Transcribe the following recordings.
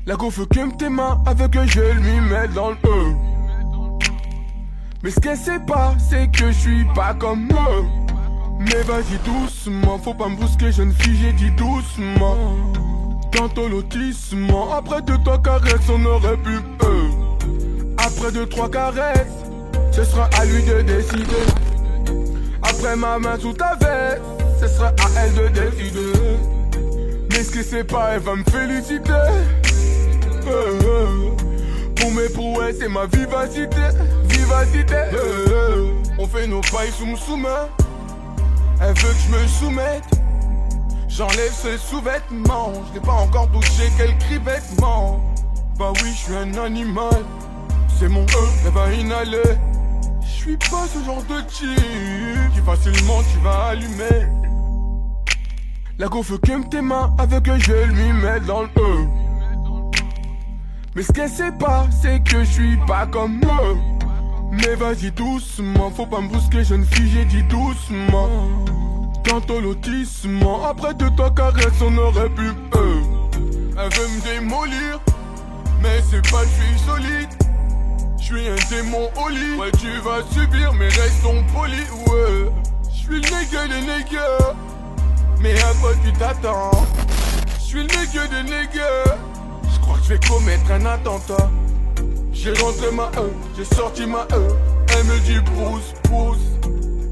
La go veut que tes mains avec un gel lui mettre dans le E. Mais ce qu'elle sait pas, c'est que je suis pas comme eux. Mais vas-y doucement, faut pas me brusquer jeune fille, j'ai dit doucement. Tantôt lotissement, après 2-3 caresses on aurait pu Après 2-3 caresses, ce sera à lui de décider. Après ma main sous ta veste, ce sera à elle de décider. Mais ce que c'est pas, elle va me féliciter. Pour mes prouesses et ma vivacité. On fait nos pailles sous main. Elle veut que je me soumette. J'enlève ce sous-vêtement. Je n'ai pas encore touché quel cri vêtement. Bah oui, je suis un animal. C'est mon elle va inhaler. Je suis pas ce genre de type qui facilement tu vas allumer. La go veut que tes mains avec un gel lui mettre dans le E. Mais ce qu'elle sait pas, c'est que je suis pas comme eux. Mais vas-y doucement, faut pas me brusquer jeune fille, j'ai dit doucement. Tantôt lotissement, après 2-3 caresses on aurait pu Elle veut me démolir, mais c'est pas que je suis solide. Je suis un démon au lit. Ouais tu vas subir mais restons polis. Ouais, je suis le nègre des nègres. Mais à quoi tu t'attends? Je suis le nègre des nègres. Je crois que je vais commettre un attentat. J'ai rentré ma j'ai sorti ma Elle me dit pousse.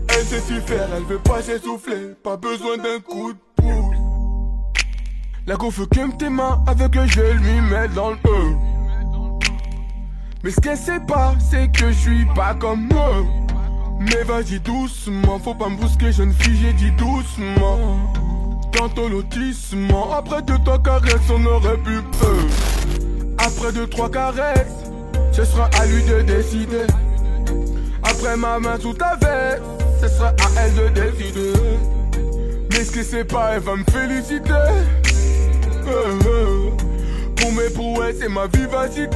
Elle sait s'y faire, elle veut pas s'essouffler. Pas besoin d'un coup de pouce. La go veut que tes mains avec un gel lui mettre dans le E. Mais ce qu'elle sait pas, c'est que je suis pas comme eux. Mais vas-y doucement, faut pas me brusquer jeune fille, j'ai dit doucement. Tantôt lotissement, après 2-3 caresses on aurait pu Après 2-3 caresses, ce sera à lui de décider. Après ma main sous ta veste, ce sera à elle de décider. Mais ce que c'est pas, elle va me féliciter. Pour mes prouesses et ma vivacité.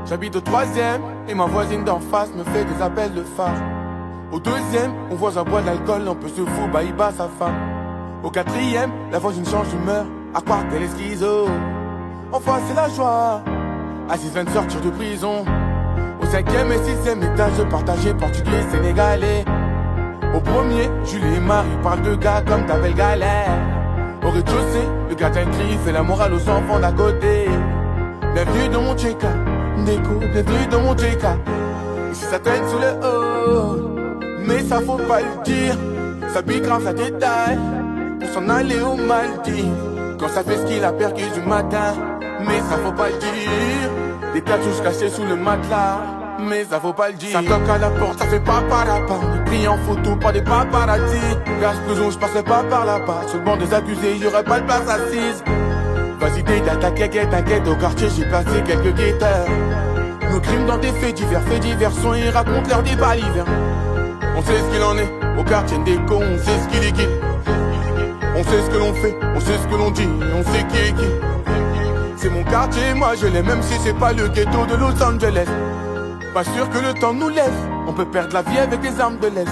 J'habite au 3ème et ma voisine d'en face me fait des appels de phare. Au 2ème, mon voisin boit de l'alcool, on peut se foutre, bah il bat sa femme. Au 4ème, la voisine change d'humeur, à croire qu'elle est schizo. Enfin c'est la joie, Aziz vient de sortir de prison. Au 5ème et 6ème étage, partagé portugais sénégalais. Au 1er, Julie et Marie parlent de gars comme ta belle galère. Au rez-de-chaussée, le gardien crie, fait la morale aux enfants d'à côté. Bienvenue dans mon Tcheka, Neko, bienvenue dans mon Tcheka. Ici ça traîne sous le haut, mais ça faut pas le dire. Ça pique grave, ça détaille, pour s'en aller au Maldives. Quand ça fait ce qu'il a perdu du matin, mais ça faut pas le dire. Des tatouages cachés sous le matelas, mais ça faut pas le dire. Ça toque à la porte, ça fait pas par là-bas. On est pris en photo par des paparazzi. Gage prison, je passerai pas par là-bas. Sur le banc des accusés, y'aurait pas de place assise. Vas-y t'inquiète, au quartier j'ai placé quelques guetteurs. nos crimes dans des faits divers sont et racontent leur débat l'hiver. On sait ce qu'il en est, au quartier des cons, on sait ce qui les guide. On sait ce que l'on fait, on sait ce que l'on dit, on sait qui est qui. C'est mon quartier, moi je l'ai, même si c'est pas le ghetto de Los Angeles. Pas sûr que le temps nous laisse, on peut perdre la vie avec des armes de l'Est.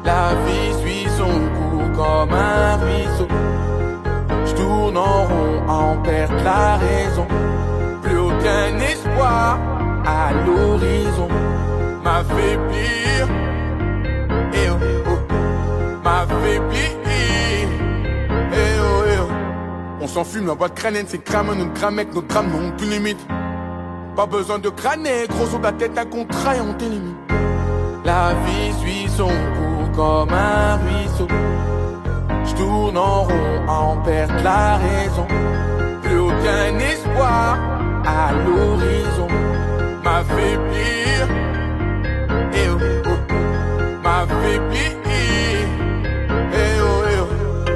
La vie suit son cours comme un ruisseau. J'tourne en rond à en perdre la raison. Plus aucun espoir à l'horizon. M'affaiblir, eh oh oh, m'affaiblir, eh oh eh oh. On s'enfume, la boîte crânienne, c'est crame, notre gramec, notre drame n'ont plus limite. Pas besoin de crâner, gros sur ta tête, un contrat et on t'élimine. La vie suit son cours comme un ruisseau. J'tourne en rond à en perdre la raison. Plus aucun espoir à l'horizon. M'affaiblir, eh oh oh, m'affaiblir, eh oh eh oh.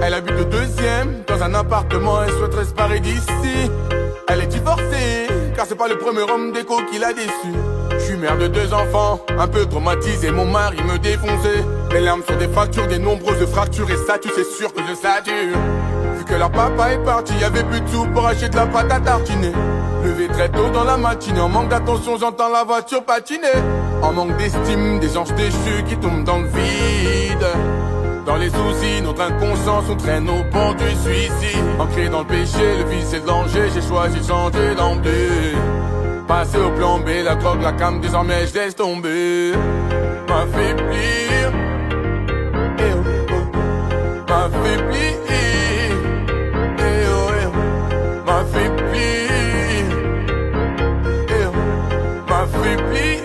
Elle habite le deuxième, dans un appartement, elle souhaiterait se barrer d'ici. Elle est divorcée, car c'est pas le premier homme déco qui l'a déçue. Je suis mère de 2 enfants, un peu traumatisé, mon mari me défonçait. Mes larmes sur des factures, des nombreuses fractures, et ça tu sais sûr que je sature. Vu que leur papa est parti, y'avait plus de sous pour acheter de la pâte à tartiner. Levé très tôt dans la matinée, en manque d'attention j'entends la voiture patiner. En manque d'estime, des anges déchus qui tombent dans le vide. Dans les soucis, notre inconscience nous traîne au bord du suicide. Ancré dans le péché, le vice et le danger, j'ai choisi de changer d'emblée. Passer au plan B, la drogue, la cam, désormais je laisse tomber. M'affaiblir, eh oh oh, m'affaiblir, eh oh eh oh, m'affaiblir, eh oh, m'affaiblir.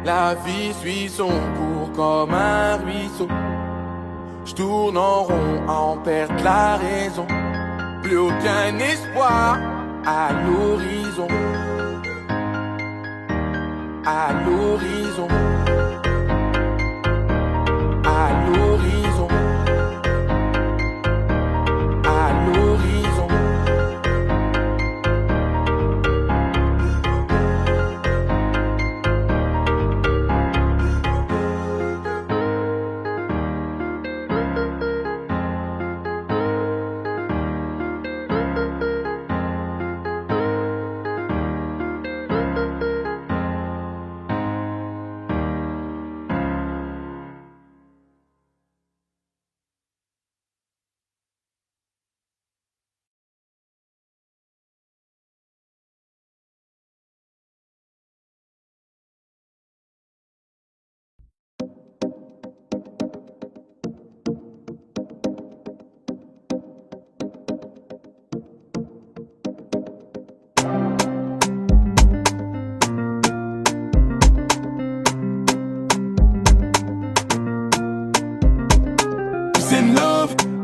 La vie suit son cours comme un ruisseau. J'tourne en rond à en perdre la raison. Plus aucun espoir à l'horizon. À l'horizon. À l'horizon. À l'horizon.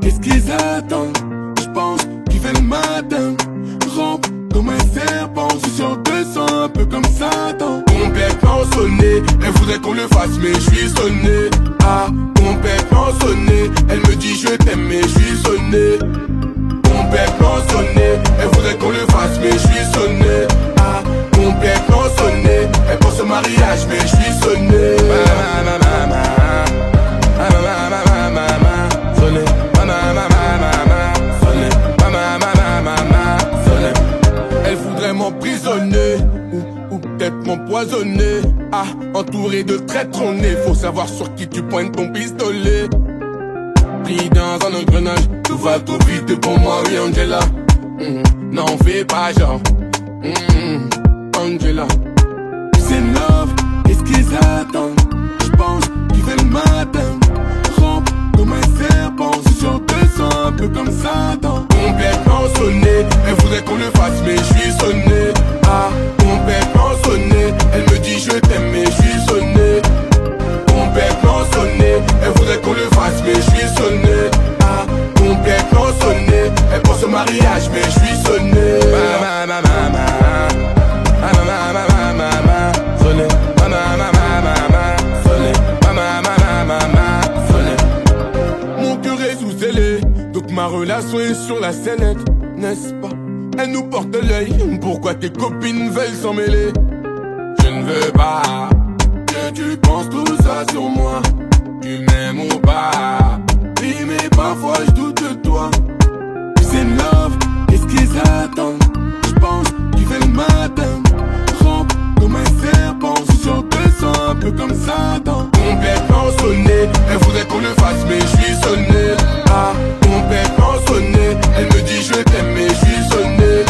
Qu'est-ce qu'ils attendent? J'pense qu'il fait le matin. Rampe comme un serpent, je suis sur 200, un peu comme Satan. Complètement sonné, elle voudrait qu'on le fasse mais je suis sonné. Ah, complètement sonné, elle me dit je t'aime mais je suis sonné. Complètement sonné, elle voudrait qu'on le fasse mais je suis sonné. Ah, complètement sonné, elle pense au mariage mais je suis sonné. Elle voudrait m'emprisonner ou peut-être m'empoisonner. Ah, entouré de traîtres on est. Faut savoir sur qui tu pointes ton pistolet. Pris dans un engrenage, tout va trop vite pour moi, oui Angela. N'en fais pas genre, Angela. C'est love, qu'est-ce qu'ils attendent? J'pense qu'il fait le matin. Rampe comme un serpent, je suis sur 200, un peu comme Satan. Complètement sonné, elle voudrait qu'on le fasse mais je suis sonné. Ah, complètement sonné, elle me dit je t'aime mais je suis sonné. Complètement sonné, elle voudrait qu'on le fasse mais je suis sonné. Ah, complètement sonné, elle pense au mariage mais je suis sonné. Sonné, sonné, mon cœur est sous scellé, donc que ma relation est sur la sellette, n'est-ce pas? Elle nous porte l'œil, pourquoi tes copines veulent s'en mêler? Je ne veux pas que tu penses tout ça sur moi. Tu m'aimes ou pas? Oui mais parfois je doute de toi. C'est love, qu'est-ce qu'ils attendent? Je pense qu'il fait le matin. Rampe comme un serpent, si on te sent un peu comme Satan. Complètement sonné, elle voudrait qu'on le fasse mais je suis sonné. Ah, complètement sonné, elle me dit je t'aime mais je suis sonné.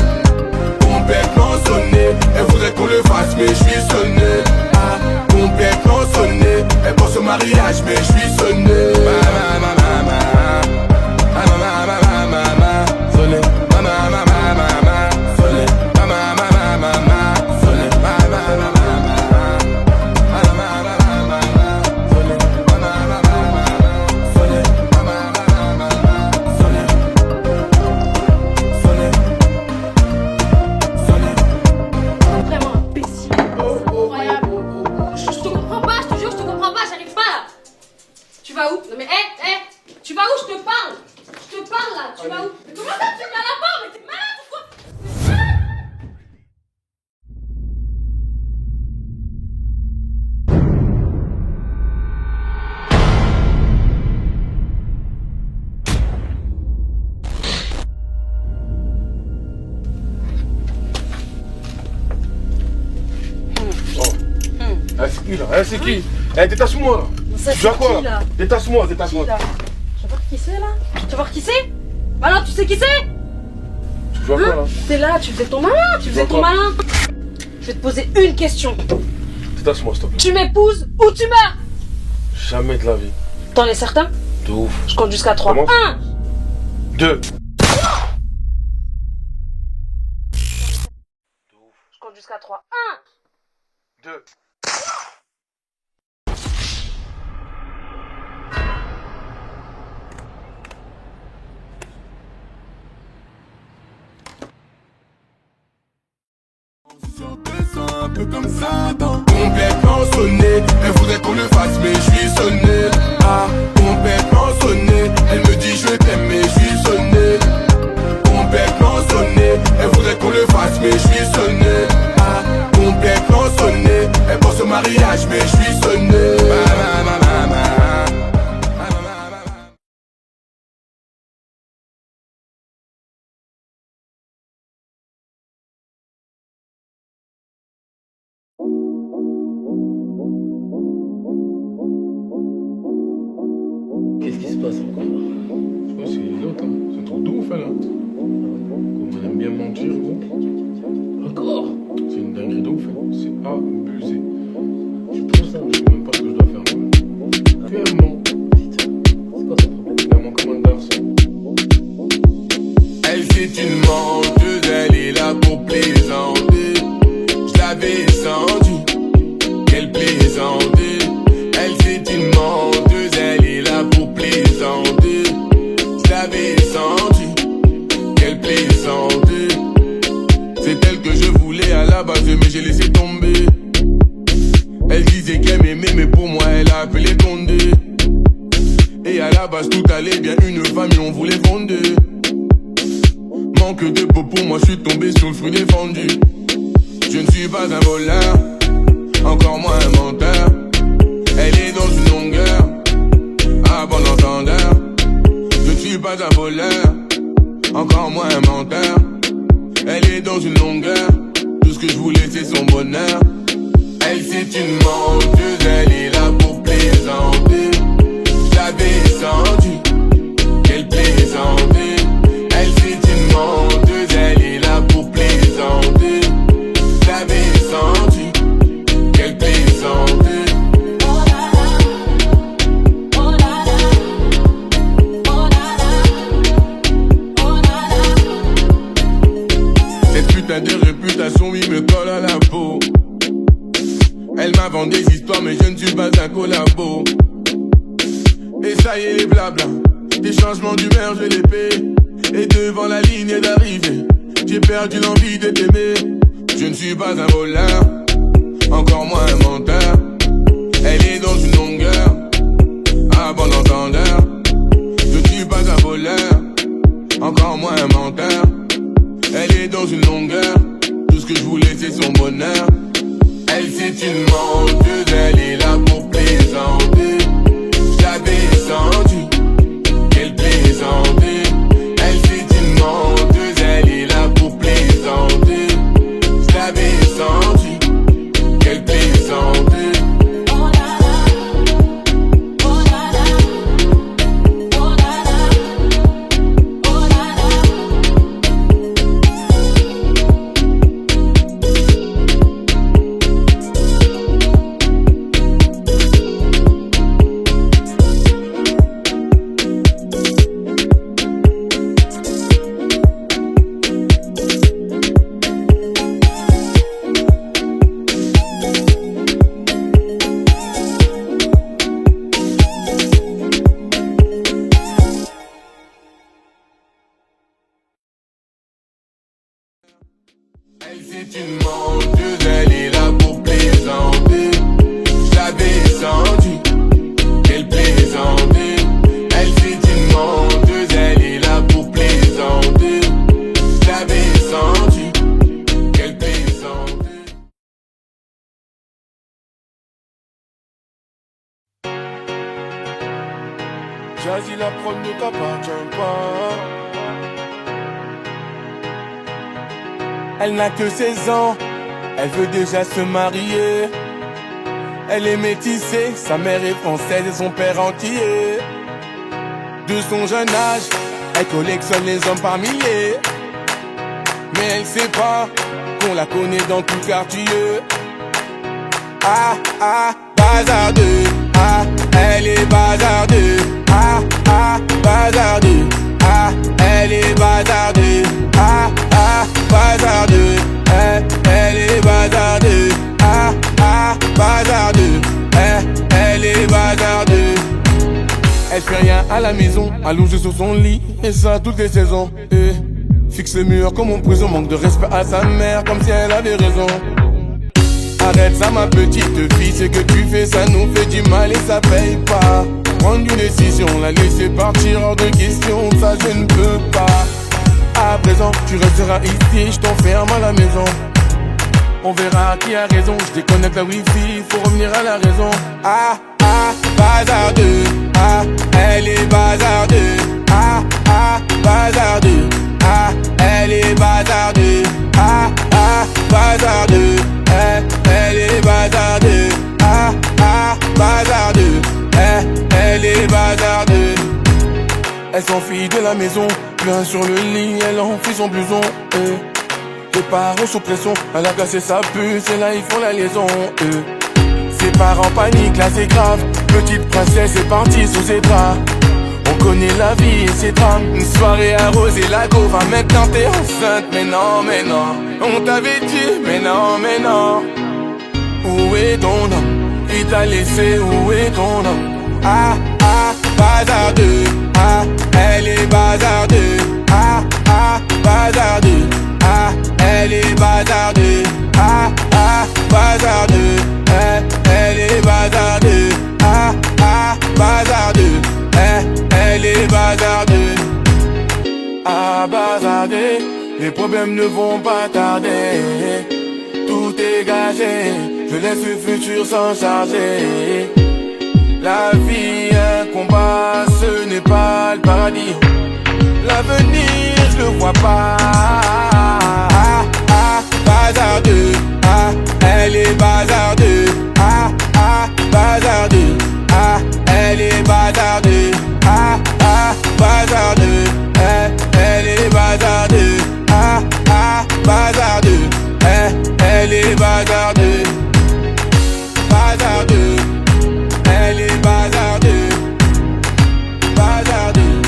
Complètement sonné, elle voudrait qu'on le fasse mais je suis sonné. Ah, complètement sonné, elle pense au mariage mais je suis sonné. C'est qui? Eh, détache-moi là. Tu vois quoi là? Détache-moi. Tu vas voir qui c'est là? Tu vas voir qui c'est? Alors tu sais qui c'est? Tu vois quoi là? T'es là, tu faisais ton malin, Je vais te poser une question. Détache-moi s'il te plaît. Tu m'épouses ou tu meurs? Jamais de la vie. T'en es certain? De ouf. Je compte jusqu'à 3. Comment? 1 2. Je compte jusqu'à 3. 1 2. Un peu comme Satan. Complètement sonné, elle voudrait qu'on le fasse mais je suis sonné. Ah, complètement sonné, elle me dit je t'aime mais je suis sonné. Complètement sonné, elle voudrait qu'on le fasse mais je suis sonné. Ah, complètement sonné, elle pense au mariage mais je suis sonné. Qu'est-ce qui se passe encore là? Je pense qu'il est l'autre, hein. C'est un truc de ouf, là. Comme on aime bien mentir, gros. Encore? C'est une dinguerie de ouf, hein. C'est abusé. C'est trop ça, je sais même pas ce que je dois faire, moi. Tu es mort. C'est quoi ton problème? Tu es mon commandant, ça. Elle c'est une menteuse, elle est là pour plaisanter. Je l'avais senti, qu'elle plaisantait. Elle c'est une menteuse, elle est là pour plaisanter. Je l'avais senti, qu'elle plaisantait. C'est elle que je voulais à la base mais j'ai laissé tomber. Elle disait qu'elle m'aimait mais pour moi elle a appelé Condé. Et à la base tout allait bien, une famille on voulait fonder. Manque de peau pour moi, je suis tombé sur le fruit défendu. Je ne suis pas un voleur, encore moins un menteur. Elle est dans une longueur, à bon entendeur. Je ne suis pas un voleur, encore moins un menteur. Elle est dans une longueur, tout ce que je voulais c'est son bonheur. Elle c'est une menteuse, elle est là pour plaisanter. Je l'avais senti, qu'elle plaisantait. Elle c'est une menteuse, elle est là pour plaisanter. Je l'avais senti, qu'elle plaisantait. Cette putain de réputation, oui, me colle à la peau. Elle m'invente des histoires, mais je ne suis pas un collabo. Et ça y est, les blabla. Des changements d'humeur, je les paie. Et devant la ligne d'arrivée, j'ai perdu l'envie de t'aimer. Je ne suis pas un voleur, encore moins un menteur. Elle est dans une longueur, à bon entendeur. Je ne suis pas un voleur, dans une longueur. Tout ce que je voulais c'est son bonheur. Elle c'est une menteuse, elle est là pour plaisanter. J'avais senti qu'elle plaisantait. Elle c'est une menteuse, elle est là pour plaisanter. J'avais senti qu'elle plaisantait. Elle c'est une menteuse, elle est là pour plaisanter. J'avais senti qu'elle plaisantait. Elle c'est une menteuse, elle est là pour plaisanter. J'avais senti qu'elle plaisantait. Jazzy, la prod ne t'appartient pas. Elle n'a que 16 ans, elle veut déjà se marier. Elle est métissée, sa mère est française et son père entier. De son jeune âge, elle collectionne les hommes par milliers. Mais elle sait pas qu'on la connaît dans tout le quartier. Ah ah, bazardeux. Ah, elle est bazardeux. Ah ah, bazardeux. Ah, elle est bazardeux. Ah ah, bazardeux. Elle est bazardeux. Ah ah, bazardeux. Elle est bazardeux. Elle fait rien à la maison, allongée sur son lit, et ça toutes les saisons. Fixe le mur comme en prison, manque de respect à sa mère, comme si elle avait raison. Arrête ça ma petite fille, ce que tu fais ça nous fait du mal et ça paye pas. Prendre une décision, la laisser partir hors de question, ça je ne peux pas. À présent, tu resteras ici, je t'enferme à la maison. On verra qui a raison, je déconnecte la wifi, faut revenir à la raison. Ah ah, bazardeux. Ah, elle est bazardeux. Ah ah, bazardeux. Ah, elle est bazardeux. Ah ah, bazardeux. Elle est bazardeux. Ah ah, bazardeux. Elle est bazardeux. Elle s'enfuit de la maison, plein sur le lit, elle enfuit son blouson. Les parents sous pression, elle a cassé sa puce et là ils font la liaison. Ses parents paniquent, là c'est grave. Petite princesse est partie sous ses draps. On connaît la vie et ses drames. Une soirée arrosée, la go va maintenant t'es enceinte. Mais non, mais non, on t'avait dit, mais non, mais non. Où est ton homme? Il t'a laissé, où est ton homme? Ah ah, bazardeux. Ah, elle est bazardeux. Ah ah, bazardeux. Ah, elle est bazardeux. Ah ah, bazardeux. Elle est bazardeux. Ah ah, bazardeux. Elle est bazardeux. Ah, bazardeux. Les problèmes ne vont pas tarder. Tout est gagé. Je laisse le futur s'en charger. La vie, un combat, ce n'est pas le paradis. L'avenir, je le vois pas. Ah ah, bazardeux. Ah, elle est bazardeux. Ah ah, bazardeux. Ah, elle est bazardeux. Ah ah, bazardeux. Elle est bazardeux. Ah ah, bazardeux. Elle est bazardeux. Bazardeux. Elle est bazardeux. Bazardeux.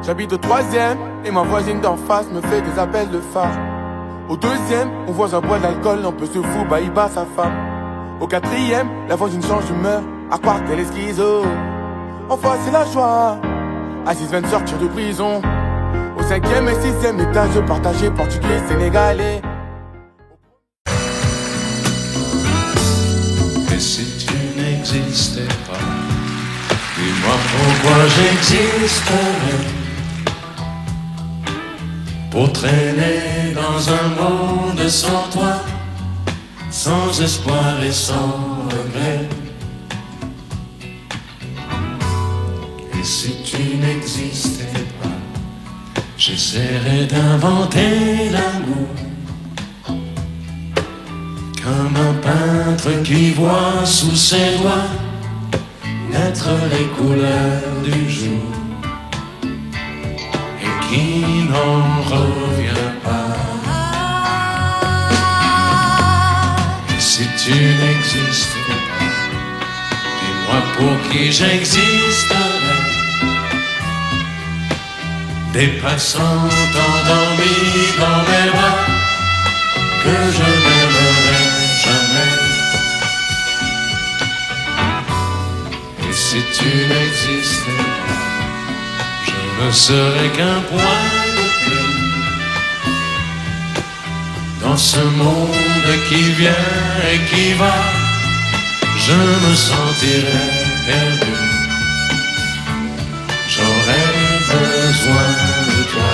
J'habite au 3e et ma voisine d'en face me fait des appels de phare. Au 2e, mon voisin boit de l'alcool, un peu se fout, bah il bat sa femme. Au 4e, la voisine change d'humeur, à croire qu'elle est schizo. Enfin c'est la joie, à 6 de sortir de prison. Au 5e et 6e étage, partagé portugais, sénégalais. Et si tu n'existais pas, dis-moi pourquoi j'existerais. Pour traîner dans un monde sans toi, sans espoir et sans regret. Et si tu n'existais pas, j'essaierais d'inventer l'amour. Comme un peintre qui voit sous ses doigts naître les couleurs du jour et qui n'en revient pas. Et si tu n'existais pas, dis-moi pour qui j'existerais. Des passants endormis dans mes bras que je n'aimerais jamais. Et si tu n'existais pas, je ne serais qu'un point de plus dans ce monde qui vient et qui va. Je me sentirais perdu. J'aurais besoin de toi.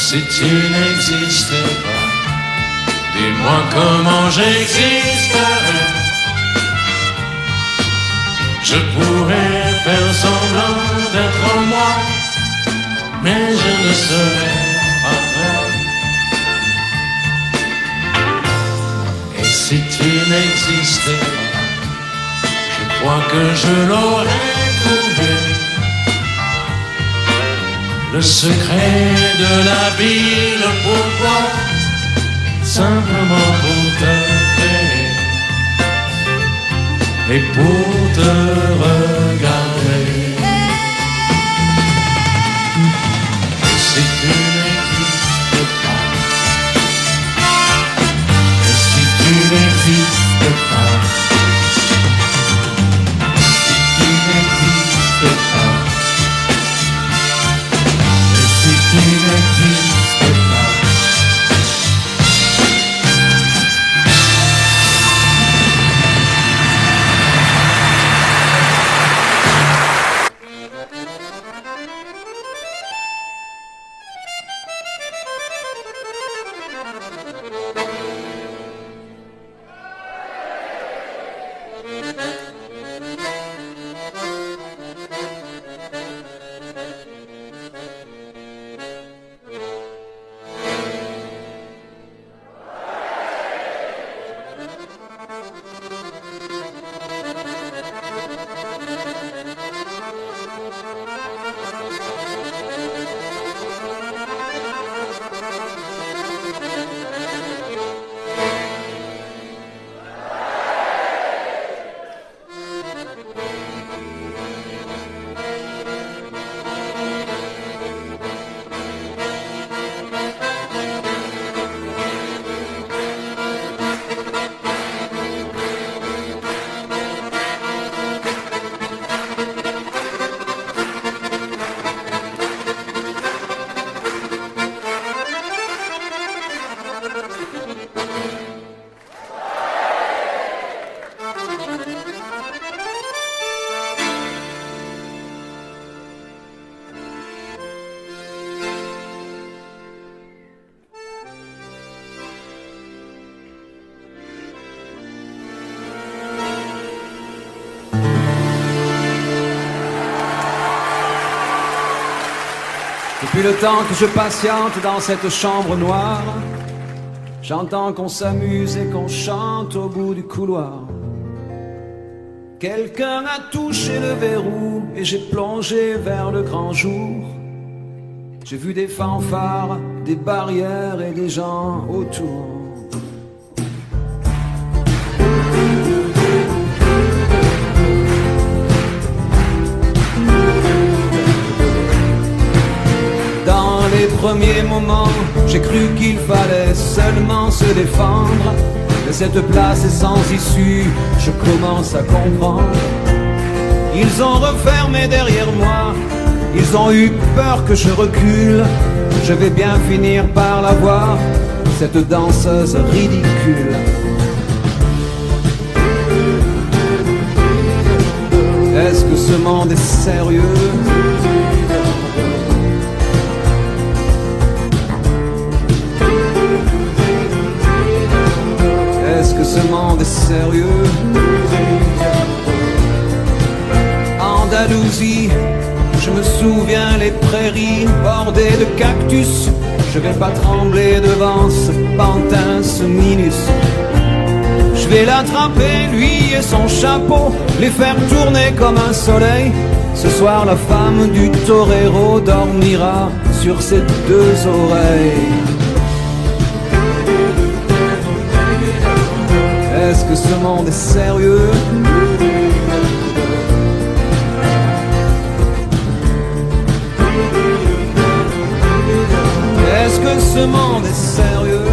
Si tu n'existais pas, dis-moi comment j'existerais. Je pourrais faire semblant d'être moi, mais je ne serais pas vrai. Et si tu n'existais pas, je crois que je l'aurais trouvé. Le secret de la vie, le pourquoi, simplement pour te créer et pour te regarder. Et si tu n'existes pas, et si tu n'existes pas, si tu n'existes pas, tu n'existes pas. Depuis le temps que je patiente dans cette chambre noire, J'entends qu'on s'amuse et qu'on chante au bout du couloir. Quelqu'un a touché le verrou et j'ai plongé vers le grand jour. J'ai vu des fanfares, des barrières et des gens autour. Dans les premiers moments, j'ai cru qu'il fallait seulement se défendre. Mais cette place est sans issue, je commence à comprendre. Ils ont refermé derrière moi, ils ont eu peur que je recule. Je vais bien finir par la voir, cette danseuse ridicule. Est-ce que ce monde est sérieux? Est-ce que ce monde est sérieux? Andalousie, je me souviens les prairies bordées de cactus. Je vais pas trembler devant ce pantin, ce minus. Je vais l'attraper, lui et son chapeau, les faire tourner comme un soleil. Ce soir la femme du torero dormira sur ses deux oreilles. Est-ce que ce monde est sérieux? Est-ce que ce monde est sérieux?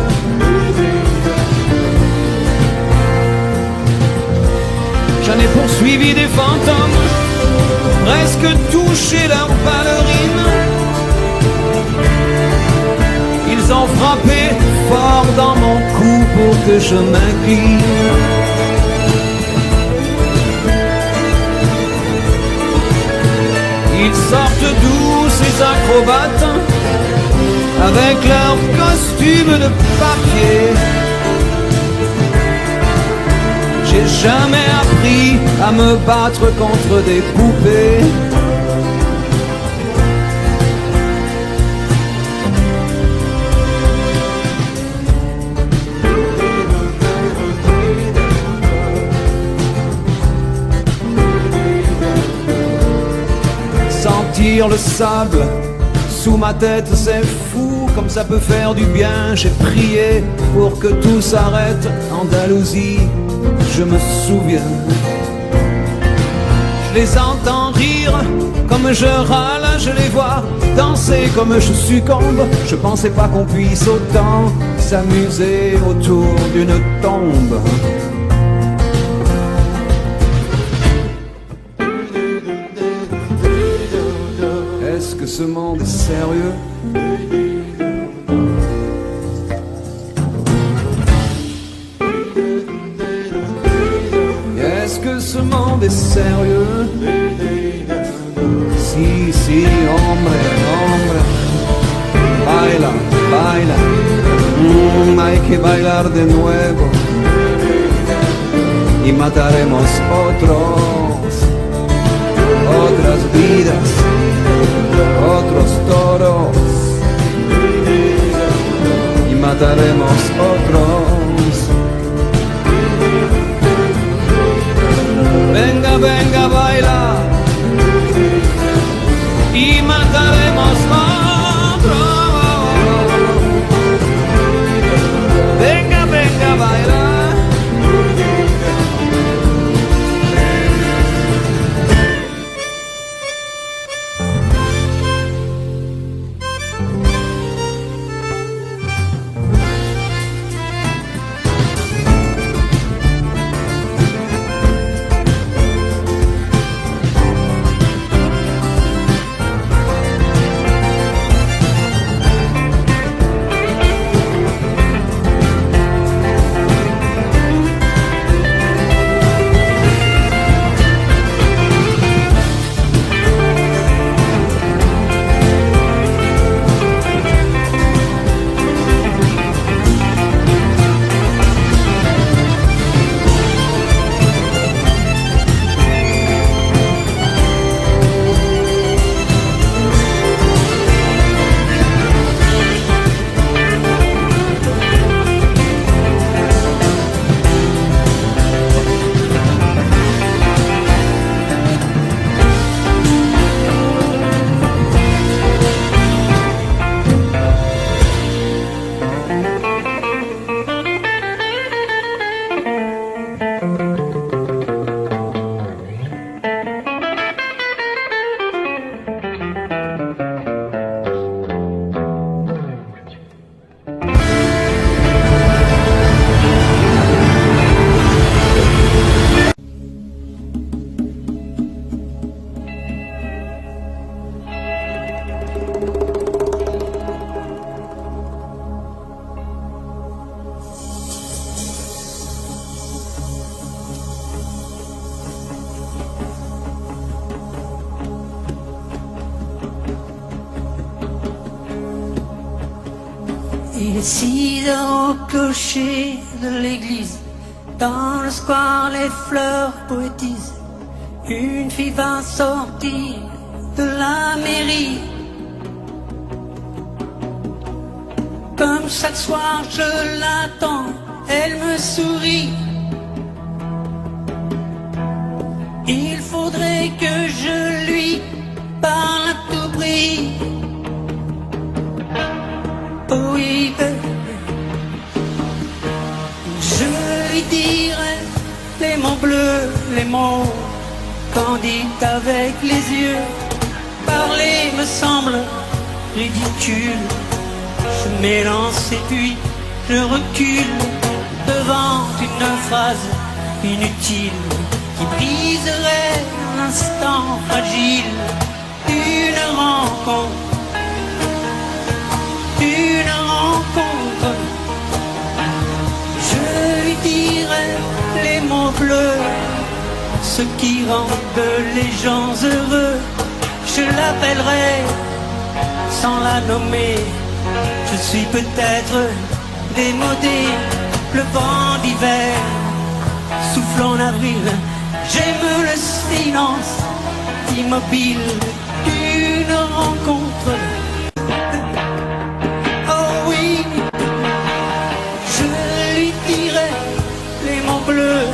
J'en ai poursuivi des fantômes, presque touché leurs ballerines. Ils ont frappé fort dans mon cou pour que je m'incline. Ils sortent d'où ces acrobates, avec leurs costumes de papier. J'ai jamais appris à me battre contre des poupées. Sentir le sable sous ma tête, c'est fou, comme ça peut faire du bien. J'ai prié pour que tout s'arrête. Andalousie, je me souviens. Je les entends rire comme je râle, je les vois danser comme je succombe. Je pensais pas qu'on puisse autant s'amuser autour d'une tombe. Est-ce que ce monde est sérieux? Est-ce que ce monde est sérieux? Si, si, hombre, hombre. Baila, baila. Hay que bailar de nuevo. Y mataremos otras vidas, otros toros, y mataremos otros. Venga, venga, baila, y mataremos otros. Venga, venga, baila. Il est 6 heures au clocher de l'église. Dans le square, les fleurs poétisent. Une fille va sortir de la mairie. Comme chaque soir, je l'attends, elle me sourit. Il faudrait que je lui parle à tout prix. Oh oui, je lui dirai les mots bleus, les mots candides avec les yeux. Parler me semble ridicule. Je m'élance et puis je recule devant une phrase inutile qui briserait l'instant fragile d'une rencontre. Une rencontre, je lui dirai les mots bleus, ce qui rendent les gens heureux. Je l'appellerai sans la nommer. Je suis peut-être démodé, le vent d'hiver souffle en avril. J'aime le silence immobile d'une rencontre. Oh oui, je lui dirai les mots bleus,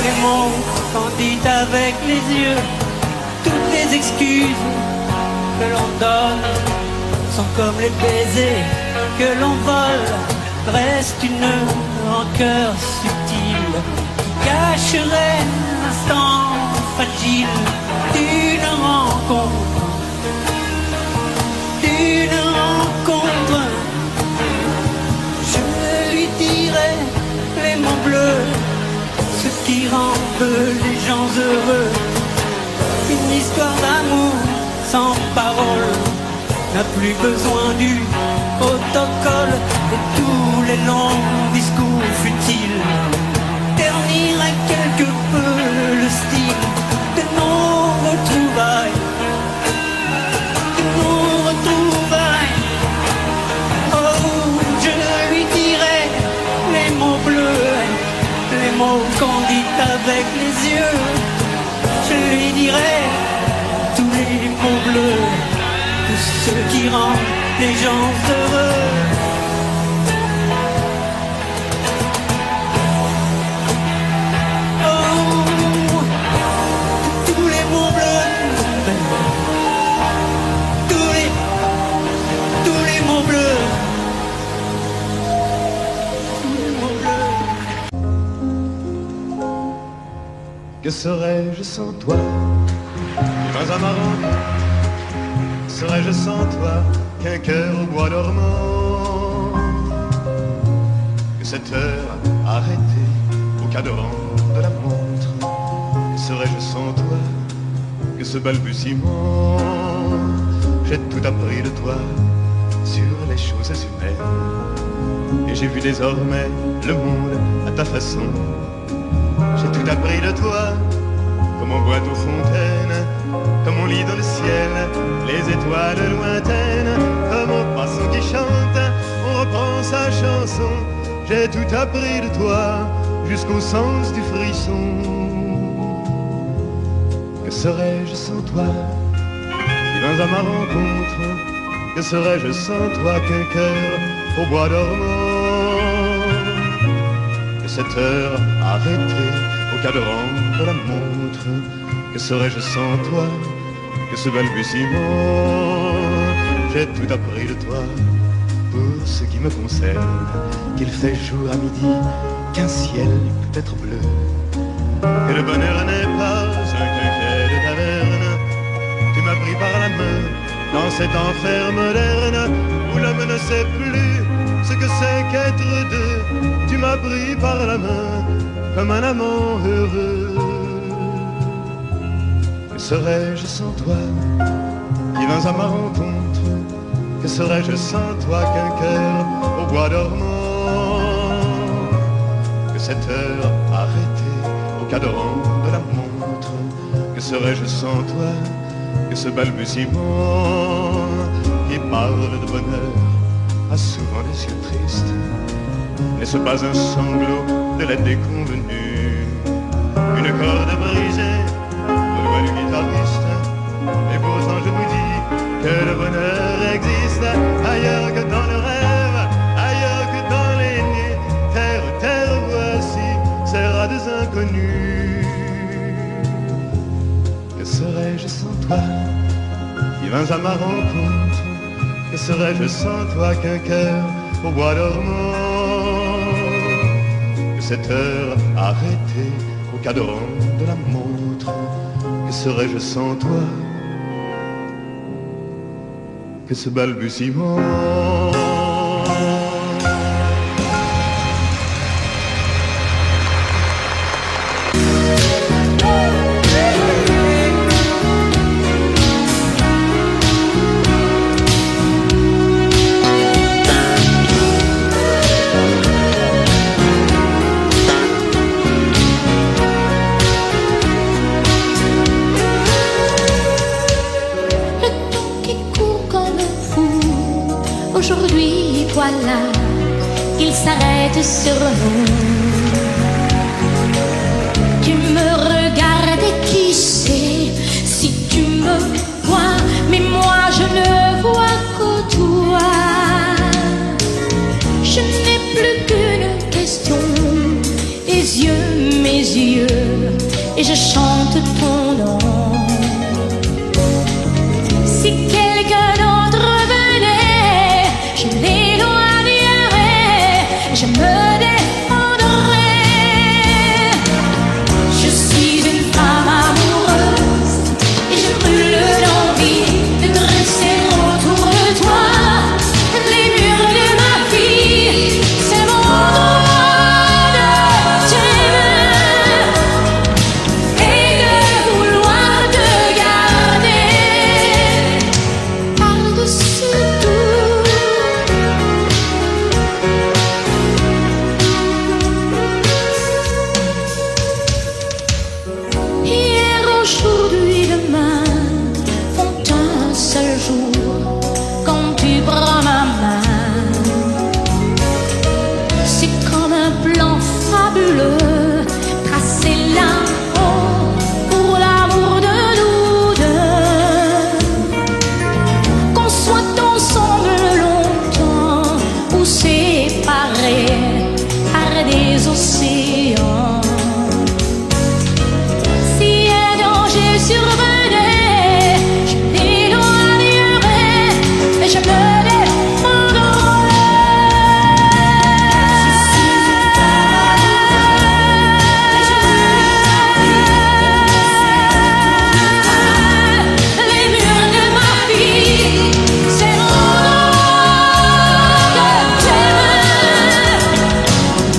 les mots candides avec les yeux. Toutes les excuses que l'on donne sont comme les baisers que l'on vole. Reste une rancœur subtile qui cacherait l'instant fragile d'une rencontre. D'une rencontre, je lui dirai les mots bleus, ce qui rendent les gens heureux. Une histoire d'amour sans parole n'a plus besoin du protocole et tous les longs discours futiles terniraient quelque peu le style de nos retrouvailles. De nos retrouvailles. Oh, je lui dirai les mots bleus, les mots candides avec les yeux. Je lui dirai tous les mots bleus, tout ce qui rend les gens heureux. Oh, tous les mots bleus, tous les mots bleus, tous les mots bleus. Que serais-je sans toi? Pas un marrant. Serais-je sans toi qu'un cœur au bois dormant? Que cette heure arrêtée au cadran de la montre? Que serais-je sans toi que ce balbutiement? J'ai tout appris de toi sur les choses humaines, et j'ai vu désormais le monde à ta façon. J'ai tout appris de toi, comme on boit aux fontaines, comme on lit dans le ciel les étoiles lointaines, comme on passant qui chante, on reprend sa chanson. J'ai tout appris de toi, jusqu'au sens du frisson. Que serais-je sans toi? Si vins à ma rencontre, que serais-je sans toi qu'un cœur au bois dormant? Que cette heure arrêtée au cadran de la montre, que serais-je sans toi que ce balbutiement? J'ai tout appris de toi pour ce qui me concerne, qu'il fait jour à midi, qu'un ciel peut être bleu, que le bonheur n'est pas un quinquet de taverne. Tu m'as pris par la main dans cet enfer moderne où l'homme ne sait plus ce que c'est qu'être deux. Tu m'as pris par la main comme un amant heureux. Que serais-je sans toi qui vins à ma rencontre? Que serais-je sans toi qu'un cœur au bois dormant? Que cette heure arrêtée au cadran de la montre, que serais-je sans toi que ce balbutiement qui parle de bonheur a souvent des yeux tristes. N'est-ce pas un sanglot de la déconvenue? Une corde brisée aux doigts du guitariste. Et pourtant je vous dis que le bonheur existe ailleurs que dans le rêve, ailleurs que dans les nuits. Terre, terre, voici ces rats inconnus. Que serais-je sans toi qui vins à ma rencontre? Que serais-je sans toi qu'un cœur au bois dormant? Que cette heure arrêtée au cadran de la montre? Que serais-je sans toi que ce balbutiement? Aujourd'hui, voilà, il s'arrête sur nous. Tu me regardes et qui sait si tu me vois, mais moi je ne vois que toi. Je n'ai plus qu'une question, les yeux, mes yeux, et je chante ton nom. Si quelqu'un d'autre venait, je l'éloignerais, je me défendrais. Je suis une femme amoureuse et je brûle d'envie de dresser autour de toi les murs de ma vie. C'est mon droit de t'aimer et de vouloir te garder par-dessus tout. Hier, aujourd'hui, demain font un seul jour quand tu prends ma main. C'est comme un plan fabuleux tracé là-haut pour l'amour de nous deux. Qu'on soit ensemble longtemps ou séparés par des océans. Si un danger survenait, je l'éloignerais et je me défendrais. Les murs de ma vie, c'est mon droit de t'aimer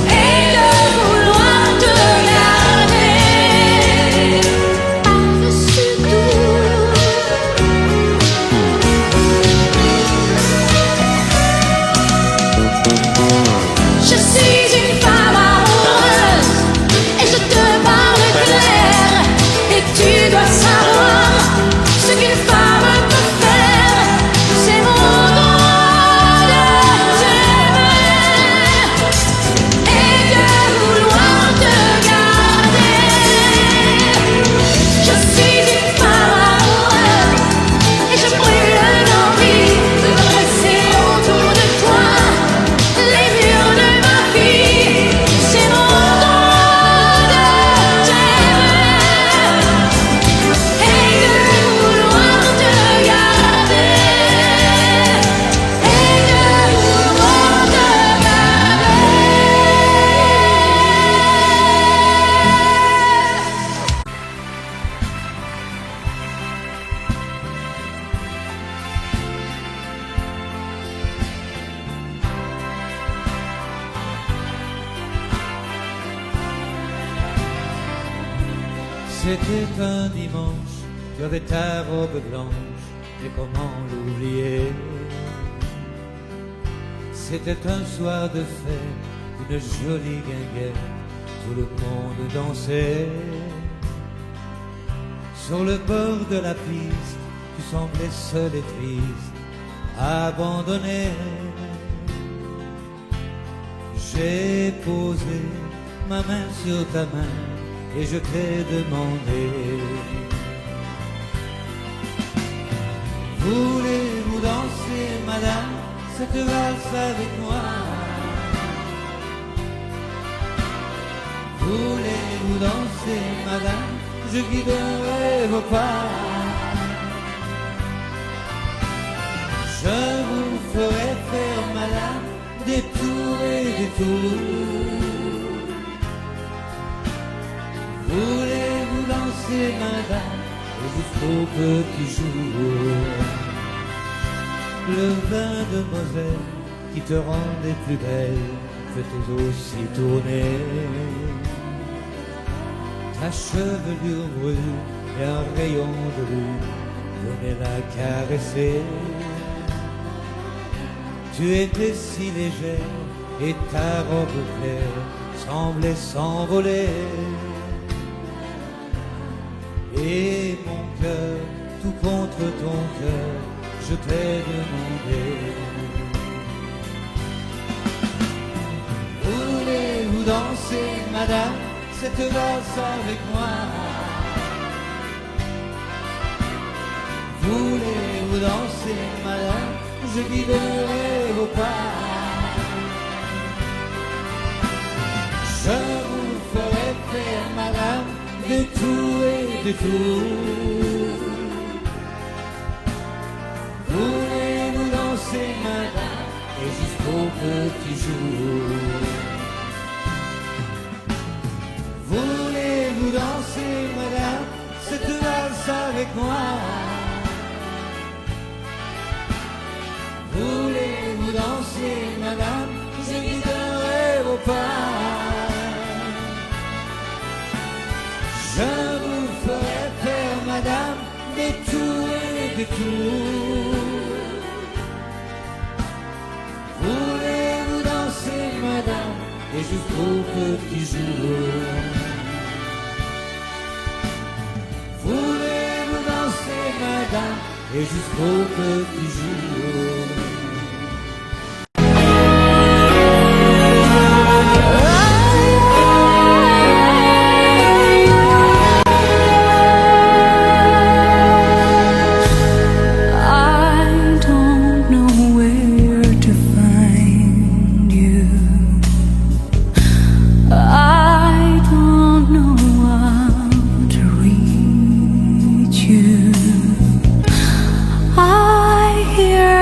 et de vouloir te garder par-dessus tout. Je suis une femme amoureuse et je te parle clair. Et tu dois savoir ce qu'une femme peut faire. C'est mon droit de t'aimer et de vouloir te garder. Je suis une femme amoureuse et je brûle d'envie de dresser autour de toi les murs de ma vie. C'est mon droit de t'aimer et de vouloir te garder et de vouloir te C'était un dimanche, tu avais ta robe blanche, et comment l'oublier? C'était un soir de fête, une jolie guinguette, tout le monde dansait. Sur le bord de la piste, tu semblais seul et triste, abandonné. J'ai posé ma main sur ta main et je t'ai demandé: voulez-vous danser, madame, cette valse avec moi? Voulez-vous danser, madame, je guiderai vos pas. Je vous ferai faire, madame, des tours et des tours. Voulez-vous danser, madame, jusqu'au petit jour? Le vin de Moselle qui te rendait plus belle fait aussi tourner. Ta chevelure brune et un rayon de lune venaient la caresser. Tu étais si légère et ta robe claire semblait s'envoler. Et mon cœur, tout contre ton cœur, je t'ai demandé: voulez-vous danser, madame, cette valse avec moi? Voulez-vous danser, madame, je guiderai vos pas. Je vous ferai faire, madame, des tours et des tours. Voulez-vous danser, madame, et jusqu'au petit jour? Voulez-vous danser, madame, cette valse avec moi? Voulez-vous danser, madame, je guiderai vos pas. Je vous ferai faire, madame, des tours et des tours. Voulez-vous danser, madame, et jusqu'au petit jour? Voulez-vous danser, madame, et jusqu'au petit jour? I hear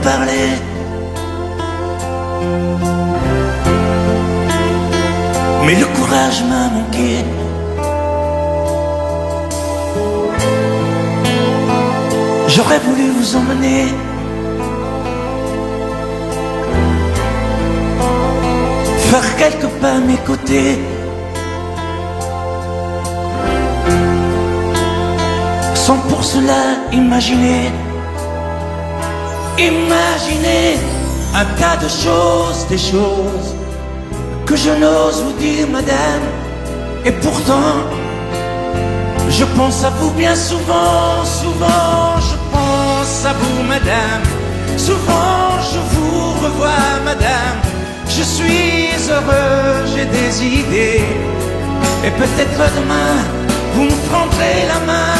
parler. Mais le courage m'a manqué. J'aurais voulu vous emmener faire quelques pas à mes côtés, sans pour cela imaginer un tas de choses, des choses que je n'ose vous dire, madame. Et pourtant, je pense à vous bien souvent, souvent, je pense à vous, madame. Souvent, je vous revois, madame. Je suis heureux, j'ai des idées. Et peut-être demain, vous me prendrez la main.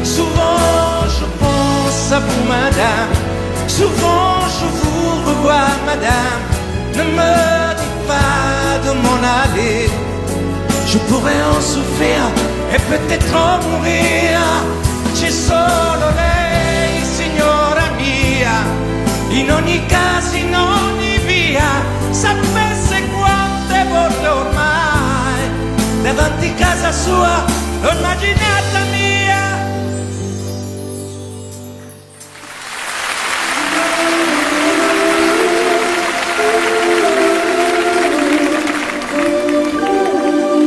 Souvent, je pense à vous, madame. Souvent, je vous revois, madame. Ne me dites pas de m'en aller. Je pourrais en souffrir e peut-être en mourir. C'è solo lei, signora mia, in ogni caso, in ogni via. Sapesse quante volte ormai davanti casa sua l'ho immaginata mia.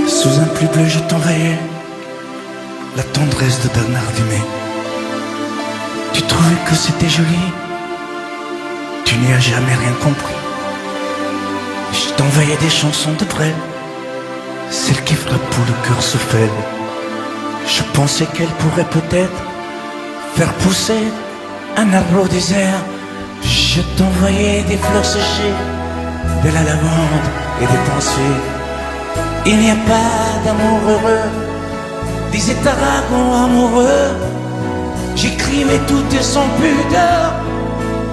Sous un plus bleu, je t'envoyais la tendresse de Bernard Dumay. Tu trouvais que c'était joli, tu n'y as jamais rien compris. Je t'envoyais des chansons de Brel, celles qui frappent où le cœur se faible. Je pensais qu'elle pourrait peut-être faire pousser un arbre au désert. Je t'envoyais des fleurs séchées, de la lavande et des pensées. Il n'y a pas d'amour heureux, disait Aragon amoureux. J'écrivais tout et sans pudeur,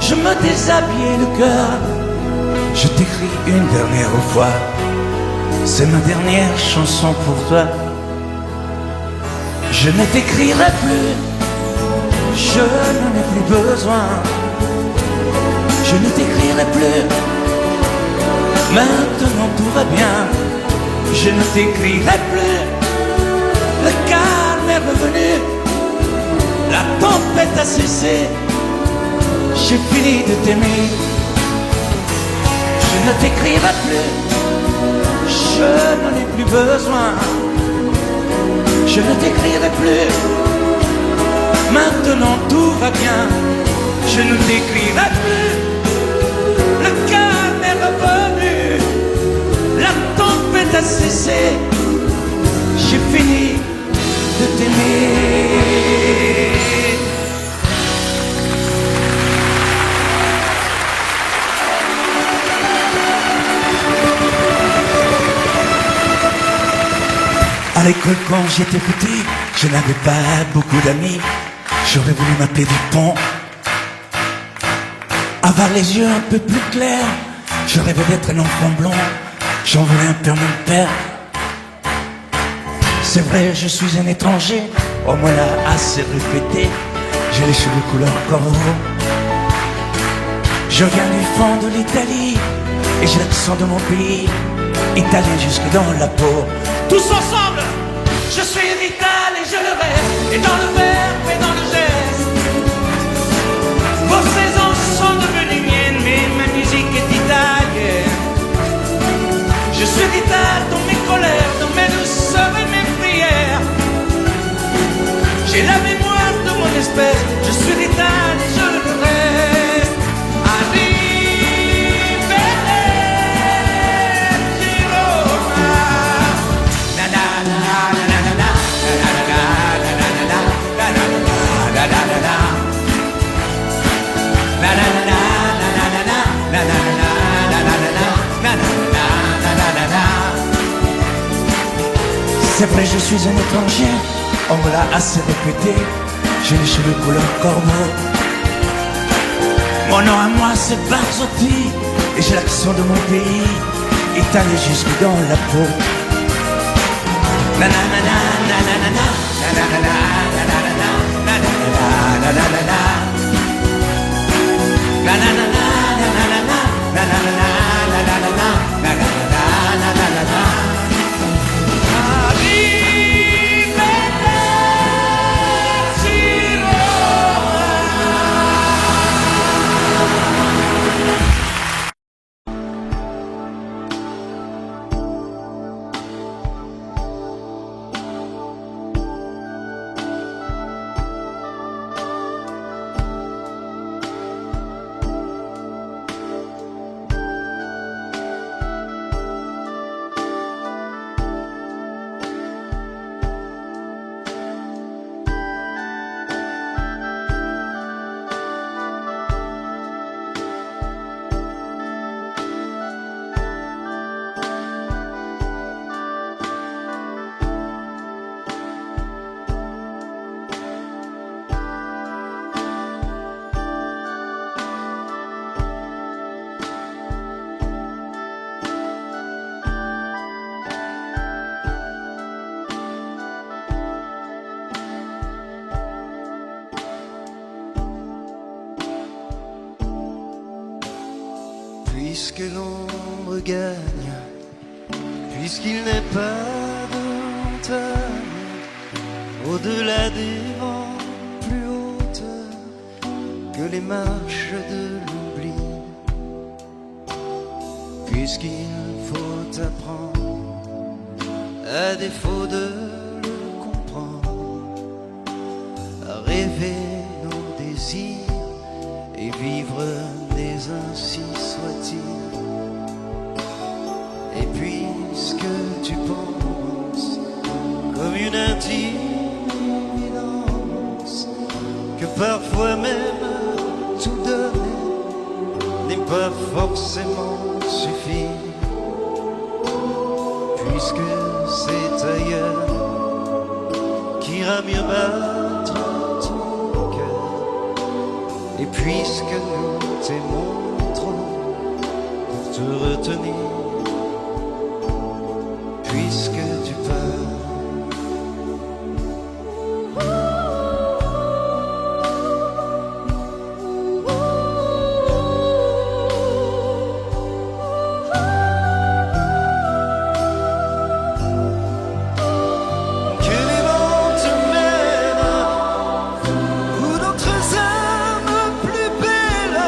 je me déshabillais le cœur. Je t'écris une dernière fois, c'est ma dernière chanson pour toi. Je ne t'écrirai plus, je n'en ai plus besoin. Je ne t'écrirai plus, maintenant tout va bien. Je ne t'écrirai plus, le calme est revenu, la tempête a cessé, j'ai fini de t'aimer. Je ne t'écrirai plus, je n'en ai plus besoin. Je ne t'écrirai plus, maintenant tout va bien. Je ne t'écrirai plus, le calme est revenu, la tempête a cessé, j'ai fini de t'aimer. À l'école quand j'étais petit, je n'avais pas beaucoup d'amis. J'aurais voulu m'appeler Dupont, avoir les yeux un peu plus clairs. Je rêvais d'être un enfant blond, j'en voulais un peu à mon père. C'est vrai, je suis un étranger, on me l'a assez répété. J'ai les cheveux couleur corbeau. Je viens du fond de l'Italie et j'ai l'accent de mon pays, italien jusque dans la peau. Tous ensemble, je suis vital et je le reste, et dans le verbe et dans le geste. Vos saisons sont devenues miennes, mais ma musique est italienne. Je suis vital dans mes colères, dans mes douceurs et mes prières. J'ai la mémoire de mon espèce, je suis vital et je le reste. C'est vrai, je suis un étranger, on me l'a assez répété. J'ai les cheveux couleur corbeau. Mon nom à moi c'est Barzotti, et j'ai l'accent de mon pays, italien jusque dans la peau. Puisque l'ombre gagne, puisqu'il n'est pas de montagne au-delà des vents plus hautes que les marches de l'oubli, puisqu'il faut apprendre, à défaut de le comprendre, à rêver nos désirs et vivre des ainsi soit-il. Et puisque tu penses comme une intime évidence que parfois même tout donner n'est pas forcément suffire, puisque c'est ailleurs qu'ira mieux battre ton cœur, et puisque nous t'aimons te retenir, puisque tu pars. Que les vents te mènent où d'autres âmes plus belles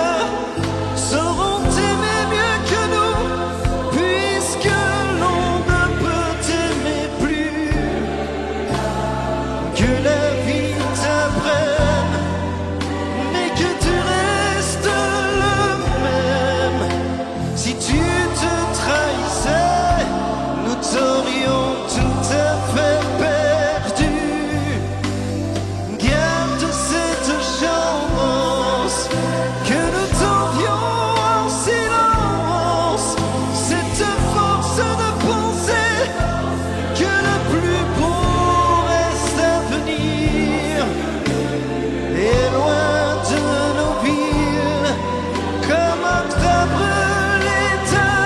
sauront t'aimer mieux que nous, puisque l'on ne peut t'aimer plus. Que la vie t'apprenne, mais que tu restes le même. Si tu te trahissais, nous t'aurions tout à fait perdu. Garde cette chance que nous t'envions en silence, cette force de penser que le plus beau reste à venir. Et loin de nos villes, comme octobre l'état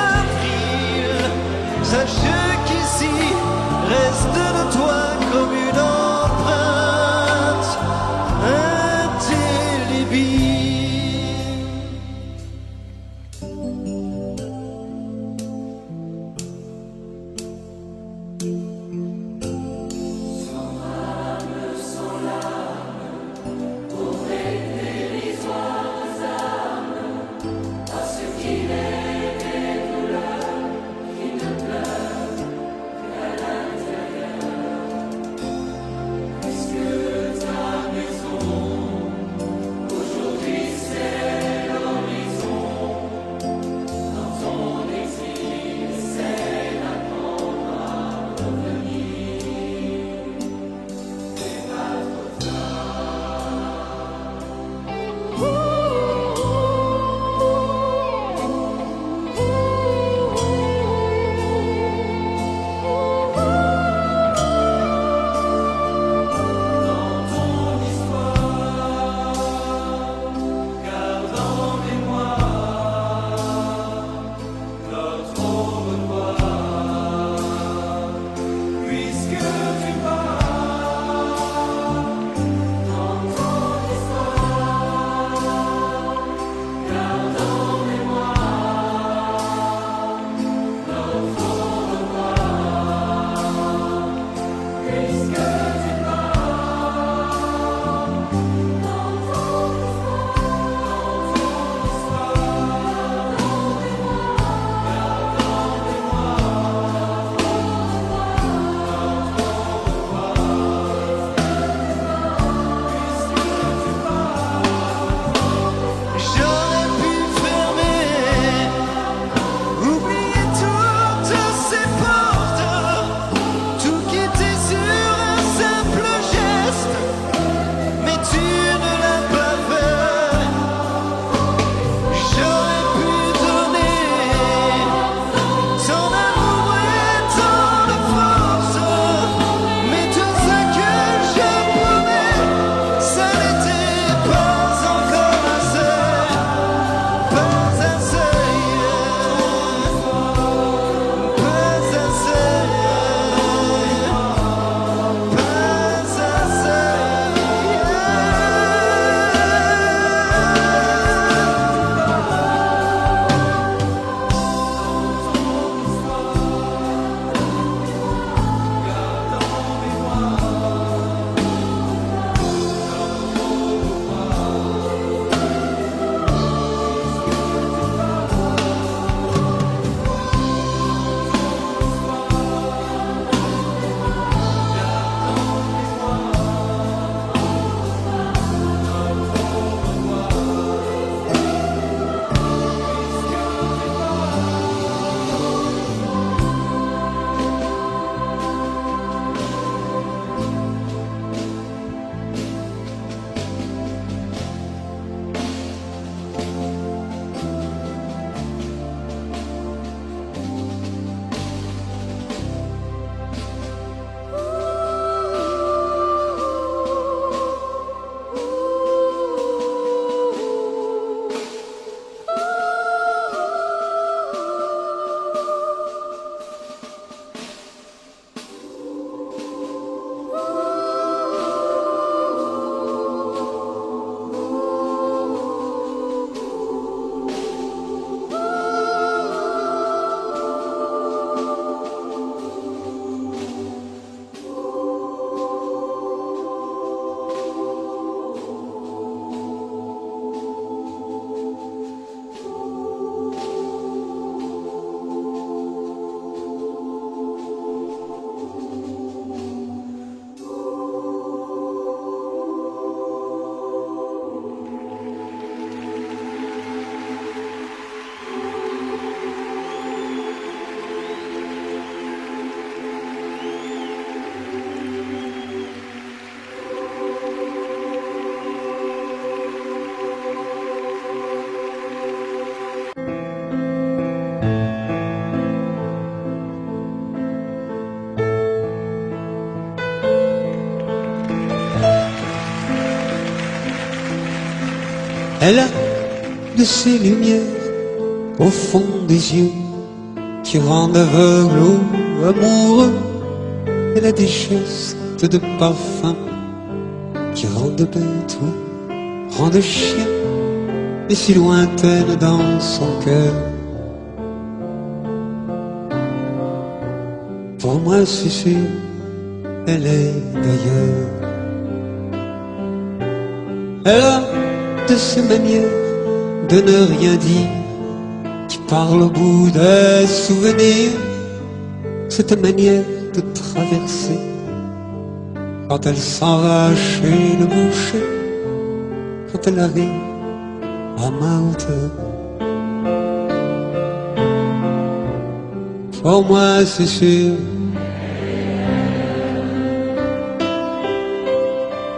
Elle a de ces lumières au fond des yeux qui rendent aveugle ou amoureux. Elle a des gestes de parfum qui rendent bête ou rendent chien, et si lointaine dans son cœur. Pour moi c'est sûr, elle est d'ailleurs. Elle a de ces manières de ne rien dire qui parle au bout des souvenirs, cette manière de traverser quand elle s'en va chez le boucher, quand elle arrive à ma hauteur. Pour moi c'est sûr.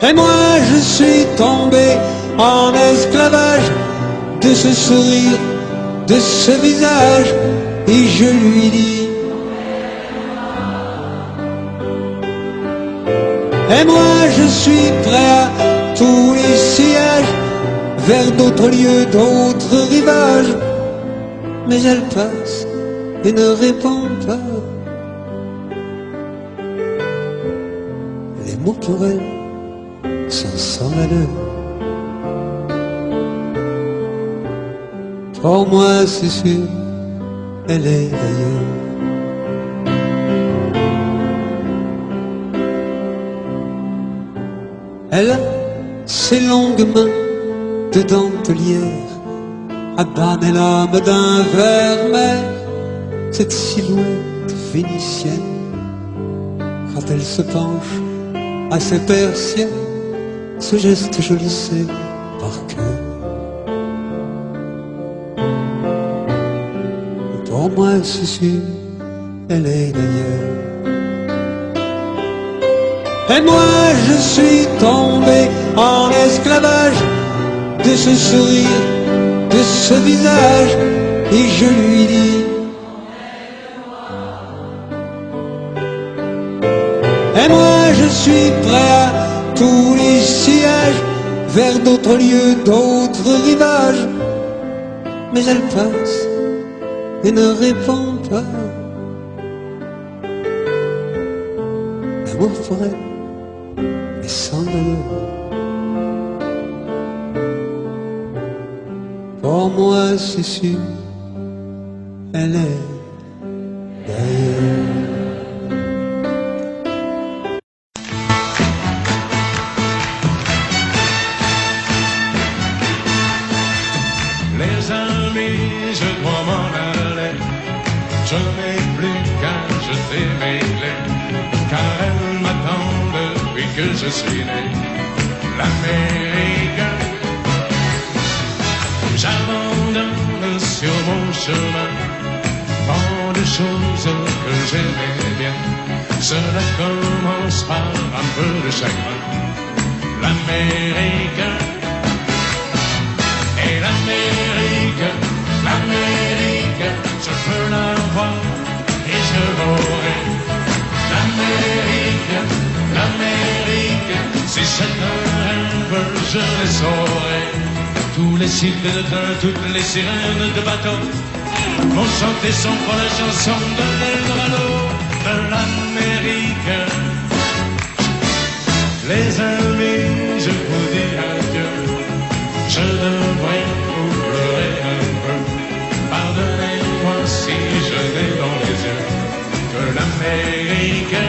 Et moi je suis tombé en esclavage de ce sourire, de ce visage, et je lui dis: et moi je suis prêt à tous les sillages, vers d'autres lieux, d'autres rivages. Mais elle passe et ne répond pas. Les mots pour elle sont sans valeur. Pour moi c'est sûr, elle est d'ailleurs. Elle a ses longues mains de dentelière à damner l'âme d'un vermeil, cette silhouette vénitienne quand elle se penche à ses persiennes, ce geste je le sais par cœur. Pour moi c'est sûr, elle est d'ailleurs. Et moi je suis tombé en esclavage de ce sourire, de ce visage, et je lui dis: et moi je suis prêt à tous les sillages, vers d'autres lieux, d'autres rivages. Mais elle passe et ne répond pas. L'amour pour elle est sans valeur. Pour moi c'est sûr, elle est d'ailleurs. Les amis, je dois m'en aller. Je n'ai plus qu'à jeter mes clés, car elles m'attendent depuis que je suis né. L'Amérique, j'abandonne sur mon chemin tant de choses que j'aimais bien. Cela commence par un peu de chagrin. L'Amérique, et l'Amérique, l'Amérique, je peux la voir et je l'aurai. L'Amérique, l'Amérique, si c'est un rêve, je les saurai. Tous les cycles de train, toutes les sirènes de bateau vont chanter son pour la chanson de l'Eldorado de l'Amérique. Les amis, je vous dis adieu. Je devrais vous pleurer un peu. Pardonnez-moi si je n'ai dans les yeux que l'Amérique.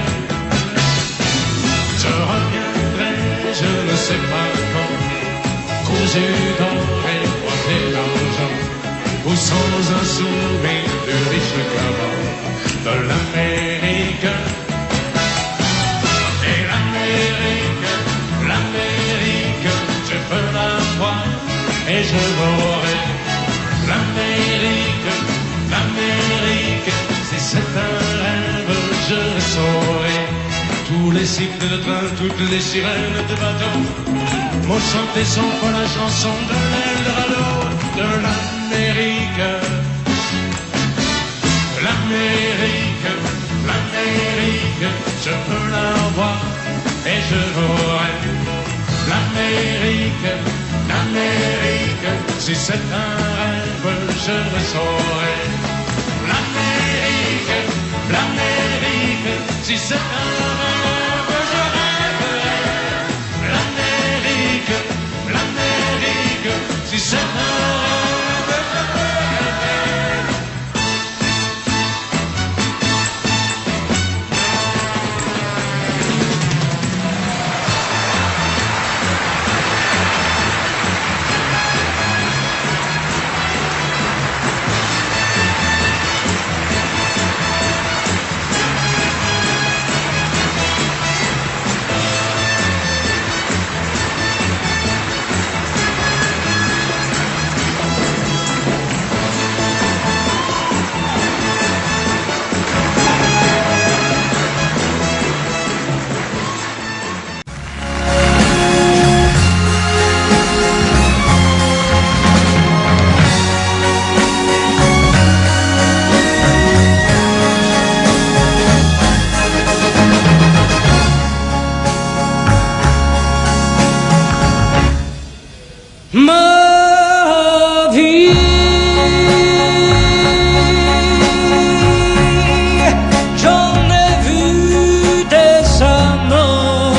Je reviendrai, je ne sais pas quand, cousu d'or et coiffé d'argent, ou sans un sourire du riche caban de l'Amérique. Et l'Amérique, l'Amérique, je peux la voir et je l'aurai. L'Amérique, l'Amérique, si c'est un rêve, je le saurai. Tous les cycles de train, toutes les sirènes de bateau m'ont chanté son pour la chanson de l'Eldorado de l'Amérique. L'Amérique, l'Amérique, je peux la voir et je l'aurai. L'Amérique, l'Amérique, c'est un rêve, je le saurai. L'Amérique, si c'est un rêve, je rêverai. L'Amérique, si c'est un rêve, je rêverai. Ma vie, j'en ai vu des amants.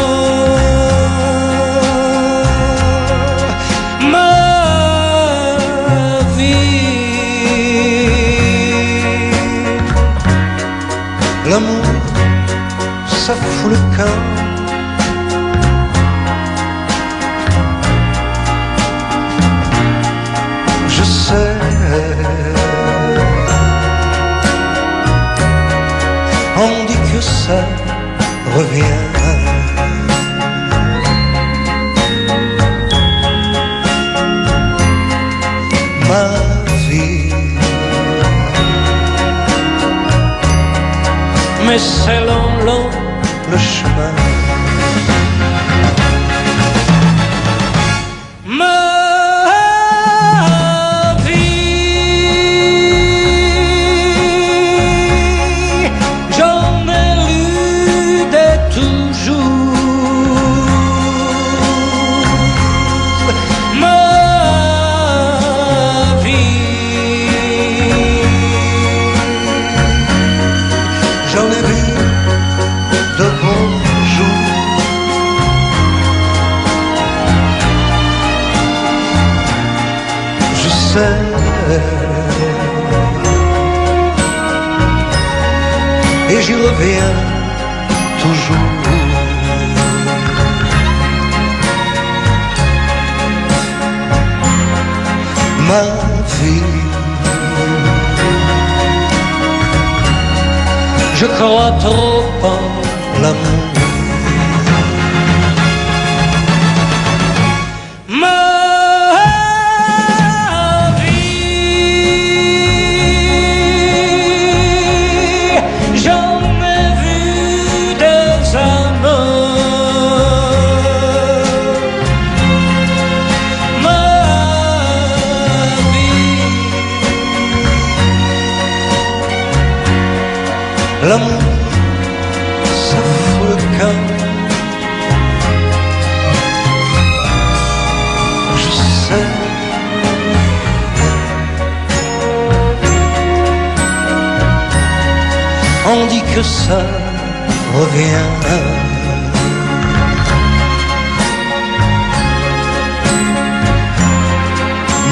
Ma vie, l'amour, ça fout le camp. On dit que ça revient. Ma vie, mais c'est long le chemin. Et j'y reviens toujours. Ma vie, je crois trop en l'amour. L'amour, ça fout le camp. Je sais. On dit que ça revient.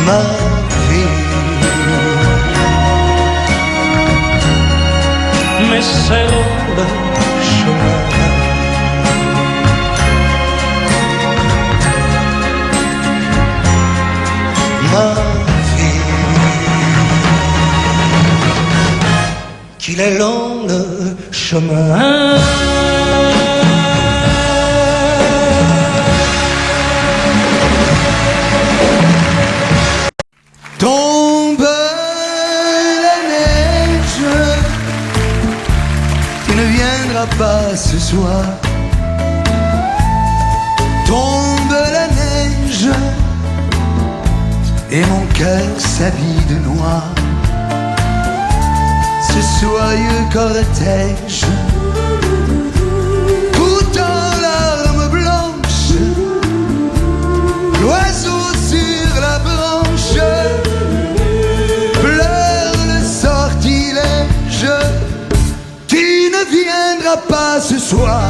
Ma vie, mais c'est le chemin. Ma vie, qu'il est long le chemin. Tombe la neige, tu ne viendras pas ce soir. Tombe la neige, et mon cœur s'habille de noir. Ce soyeux cortège, tout en larmes blanches, l'oiseau sur la branche ne viendras pas ce soir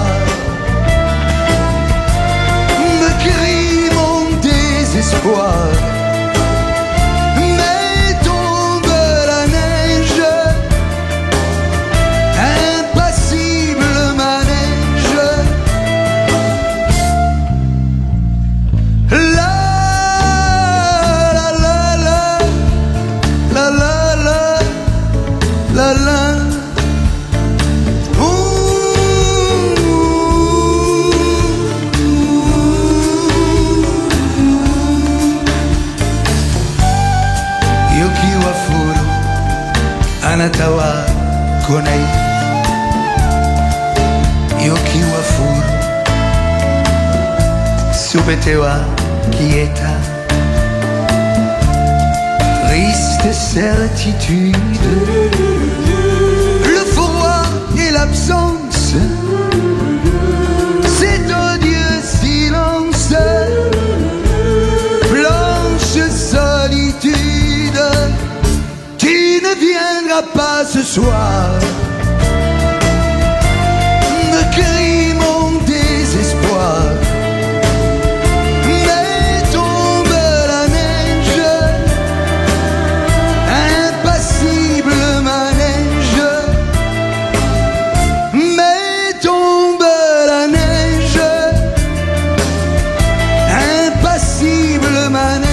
me crie mon désespoir. Mais tombe la neige, impassible manège. La la la la la la la la la. Anatawa konai Yoki wa furu Subetewa quieta. Triste certitude, le froid et l'absence, cet odieux silence, blanche solitude. Tu ne viendras pas ce soir me crie mon désespoir. Mais tombe la neige, impassible manège. Mais tombe la neige, impassible manège.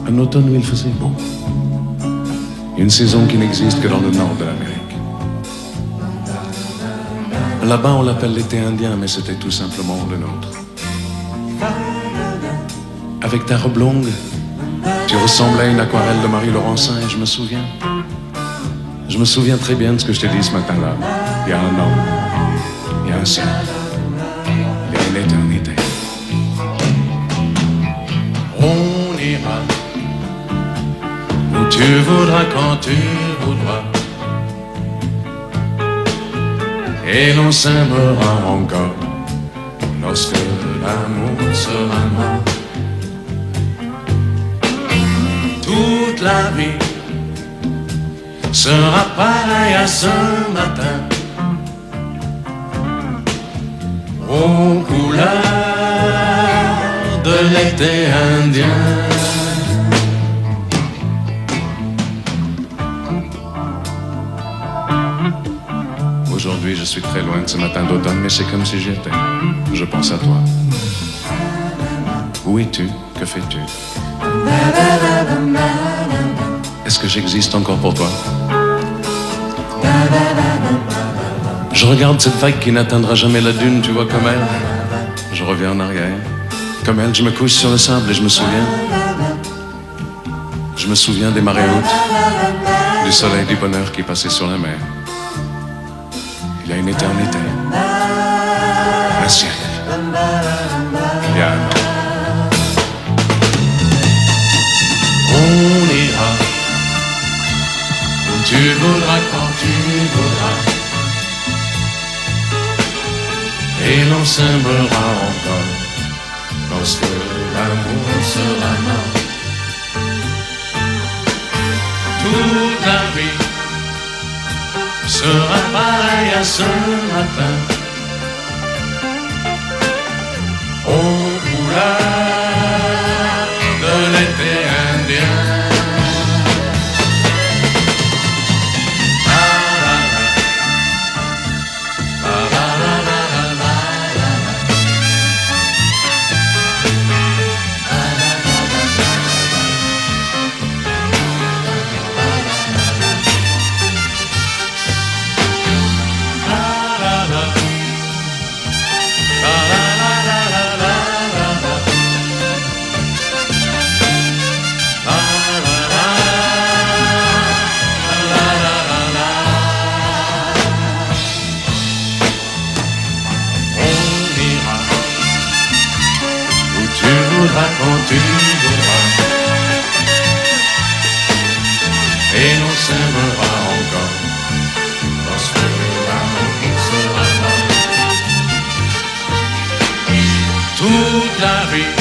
Un automne où il faisait beau. Une saison qui n'existe que dans le nord de l'Amérique. Là-bas, on l'appelle l'été indien, mais c'était tout simplement le nôtre. Avec ta robe longue, tu ressemblais à une aquarelle de Marie Laurencin et je me souviens très bien de ce que je t'ai dit ce matin-là. Il y a un an, il y a un siècle, il y a une éternité. On ira où tu voudras, quand tu voudras, et l'on s'aimera encore lorsque l'amour sera mort. Toute la vie sera pareille à ce matin, aux couleurs de l'été indien. Aujourd'hui, je suis très loin de ce matin d'automne, mais c'est comme si j'y étais. Je pense à toi. Où es-tu? Que fais-tu? Est-ce que j'existe encore pour toi? Je regarde cette vague qui n'atteindra jamais la dune, tu vois, comme elle. Je reviens en arrière. Comme elle, je me couche sur le sable et je me souviens. Je me souviens des marées hautes, du soleil, du bonheur qui passait sur la mer. Il y a une éternité, un siècle, il y a un an. On ira où tu voudras, quand tu voudras, et l'on s'aimera encore lorsque l'amour sera mort. Toute la vie sera pareil à ce matin, aux couleurs de l'été indien. faudra quand tu voudras, et l'on s'aimera encore lorsque l'amour sera mort. Toute la vie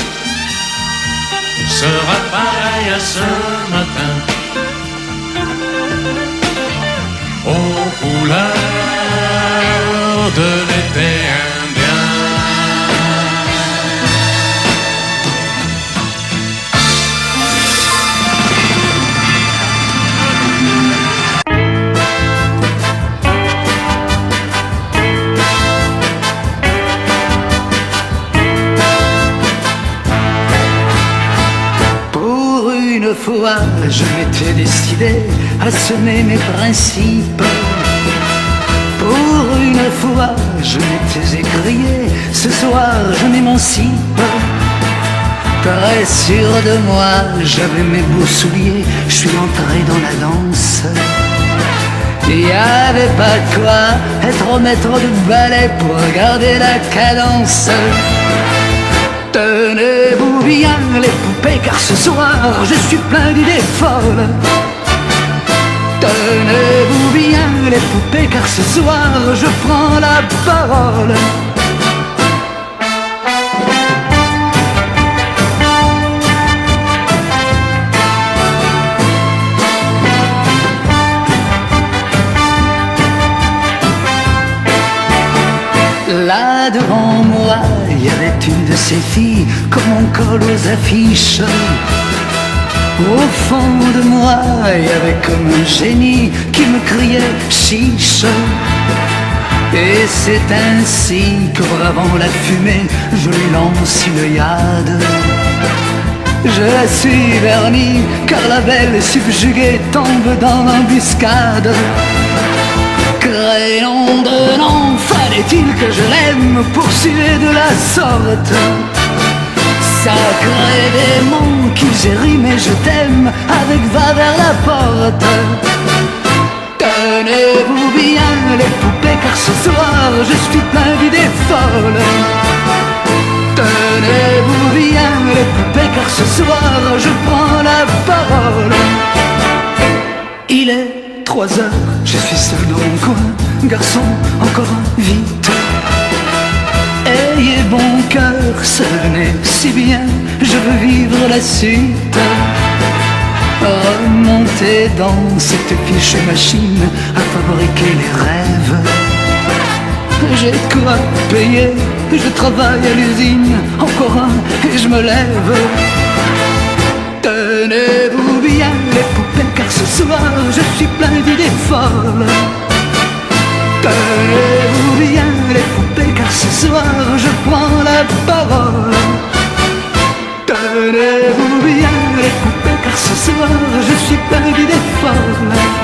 sera pareille à ce matin, aux couleurs de l'été indien. Pour une fois, je m'étais décidé à semer mes principes. Pour une fois, je m'étais écrié, ce soir je m'émancipe. Très sûr de moi, j'avais mes beaux souliers, je suis entré dans la danse. Il n'y avait pas quoi être maître de ballet pour garder la cadence. Tenez-vous bien les poupées, car ce soir je suis plein d'idées folles. Tenez-vous bien les poupées, car ce soir je prends la parole. Là devant moi, il y avait une de ces filles comme on colle aux affiches. Au fond de moi, il y avait comme un génie qui me criait chiche. Et c'est ainsi que bravant la fumée, je lui lance une œillade. Je la suis vernie, car la belle subjuguée tombe dans l'embuscade. Crénom de nom, fallait-il que je l'aime pour suer de la sorte? Sacré démon qui j'ai rimé je t'aime avec va vers la porte. Tenez-vous bien les poupées, car ce soir je suis plein d'idées folles. Tenez-vous bien les poupées, car ce soir je prends la parole. Il est 3 heures, je suis seul dans mon coin. Garçon, encore vite. Ayez bon cœur, ça venait si bien, je veux vivre la suite. Remonter dans cette fichue machine à fabriquer les rêves. J'ai de quoi payer, je travaille à l'usine, encore un et je me lève. Tenez-vous bien les poupées, car ce soir je suis plein d'idées folles. Tenez-vous bien les poupées, car ce soir je prends la parole. Tenez-vous bien les poupées, car ce soir je suis plein d'idées folles.